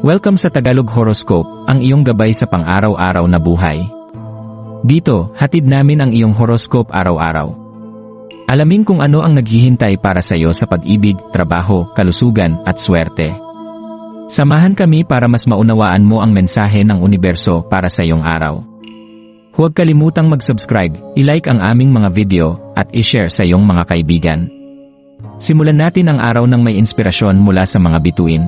Welcome sa Tagalog Horoscope, ang iyong gabay sa pang-araw-araw na buhay. Dito, hatid namin ang iyong horoscope araw-araw. Alamin kung ano ang naghihintay para sa iyo sa pag-ibig, trabaho, kalusugan, at swerte. Samahan kami para mas maunawaan mo ang mensahe ng universo para sa iyong araw. Huwag kalimutang mag-subscribe, i-like ang aming mga video, at i-share sa iyong mga kaibigan. Simulan natin ang araw ng may inspirasyon mula sa mga bituin.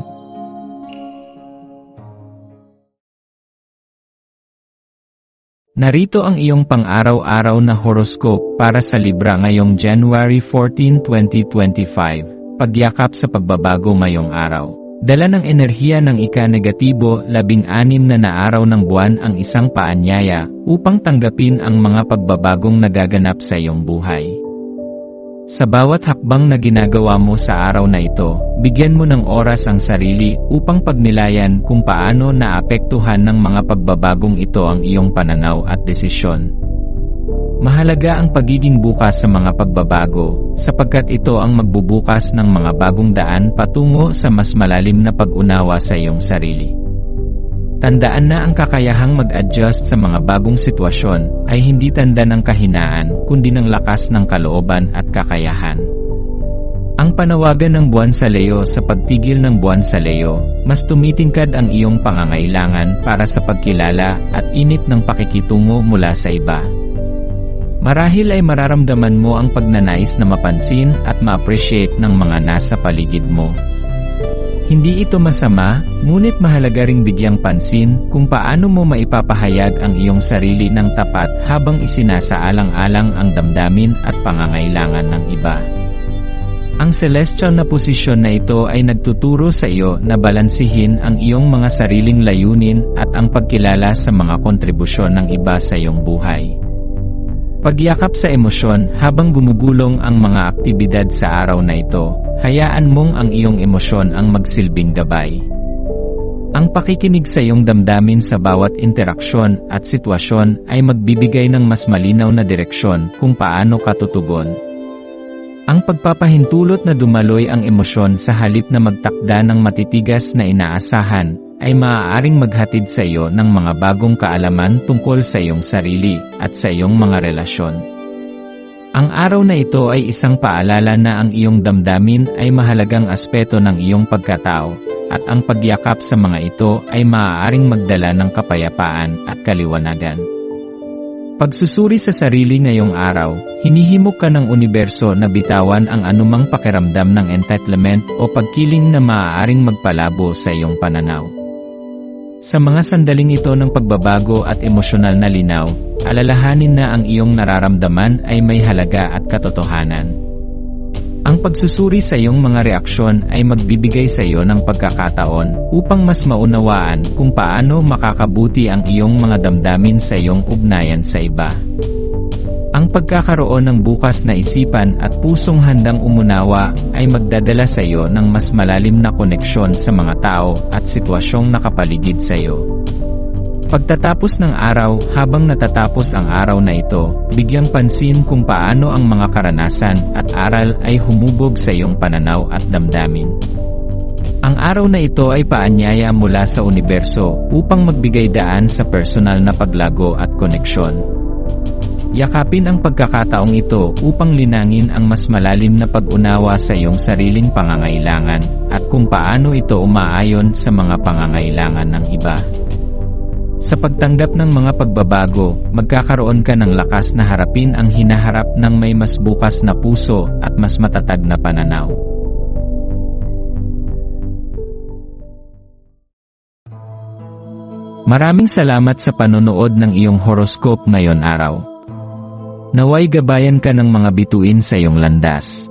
Narito ang iyong pang-araw-araw na horoscope para sa Libra ngayong January 14, 2025. Pagyakap sa pagbabago ngayong araw. Dala ng enerhiya ng ika-negatibo, 16 na araw ng buwan ang isang paanyaya upang tanggapin ang mga pagbabagong nagaganap sa iyong buhay. Sa bawat hakbang na ginagawa mo sa araw na ito, bigyan mo ng oras ang sarili upang pagnilayan kung paano naapektuhan ng mga pagbabagong ito ang iyong pananaw at desisyon. Mahalaga ang pagiging bukas sa mga pagbabago, sapagkat ito ang magbubukas ng mga bagong daan patungo sa mas malalim na pag-unawa sa iyong sarili. Tandaan na ang kakayahang mag-adjust sa mga bagong sitwasyon ay hindi tanda ng kahinaan kundi ng lakas ng kalooban at kakayahan. Ang panawagan ng buwan sa Leo sa pagtigil ng buwan sa Leo, mas tumitingkad ang iyong pangangailangan para sa pagkilala at init ng pakikitungo mula sa iba. Marahil ay mararamdaman mo ang pagnanais na mapansin at ma-appreciate ng mga nasa paligid mo. Hindi ito masama, ngunit mahalaga ring bigyang pansin kung paano mo maipapahayag ang iyong sarili ng tapat habang isinasaalang-alang ang damdamin at pangangailangan ng iba. Ang celestial na posisyon na ito ay nagtuturo sa iyo na balansihin ang iyong mga sariling layunin at ang pagkilala sa mga kontribusyon ng iba sa iyong buhay. Pagyakap sa emosyon habang gumugulong ang mga aktibidad sa araw na ito, hayaan mong ang iyong emosyon ang magsilbing gabay. Ang pakikinig sa iyong damdamin sa bawat interaksyon at sitwasyon ay magbibigay ng mas malinaw na direksyon kung paano ka tutugon. Ang pagpapahintulot na dumaloy ang emosyon sa halip na magtakda ng matitigas na inaasahan, ay maaaring maghatid sa iyo ng mga bagong kaalaman tungkol sa iyong sarili at sa iyong mga relasyon. Ang araw na ito ay isang paalala na ang iyong damdamin ay mahalagang aspeto ng iyong pagkatao, at ang pagyakap sa mga ito ay maaaring magdala ng kapayapaan at kaliwanagan. Pagsusuri sa sarili ngayong araw, hinihimok ka ng universo na bitawan ang anumang pakiramdam ng entitlement o pagkiling na maaaring magpalabo sa iyong pananaw. Sa mga sandaling ito ng pagbabago at emosyonal na linaw, alalahanin na ang iyong nararamdaman ay may halaga at katotohanan. Ang pagsusuri sa iyong mga reaksyon ay magbibigay sa iyo ng pagkakataon upang mas maunawaan kung paano makakabuti ang iyong mga damdamin sa iyong ugnayan sa iba. Ang pagkakaroon ng bukas na isipan at pusong handang umunawa ay magdadala sa iyo ng mas malalim na koneksyon sa mga tao at sitwasyong nakapaligid sa iyo. Pagtatapos ng araw, habang natatapos ang araw na ito, bigyang pansin kung paano ang mga karanasan at aral ay humubog sa iyong pananaw at damdamin. Ang araw na ito ay paanyaya mula sa universo upang magbigay daan sa personal na paglago at koneksyon. Yakapin ang pagkakataong ito upang linangin ang mas malalim na pag-unawa sa iyong sariling pangangailangan at kung paano ito umaayon sa mga pangangailangan ng iba. Sa pagtanggap ng mga pagbabago, magkakaroon ka ng lakas na harapin ang hinaharap ng may mas bukas na puso at mas matatag na pananaw. Maraming salamat sa panonood ng iyong horoscope ngayon araw. Naway gabayan ka ng mga bituin sa iyong landas.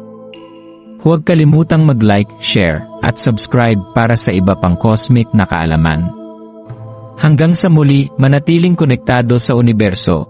Huwag kalimutang mag-like, share, at subscribe para sa iba pang cosmic na kaalaman. Hanggang sa muli, manatiling konektado sa universo.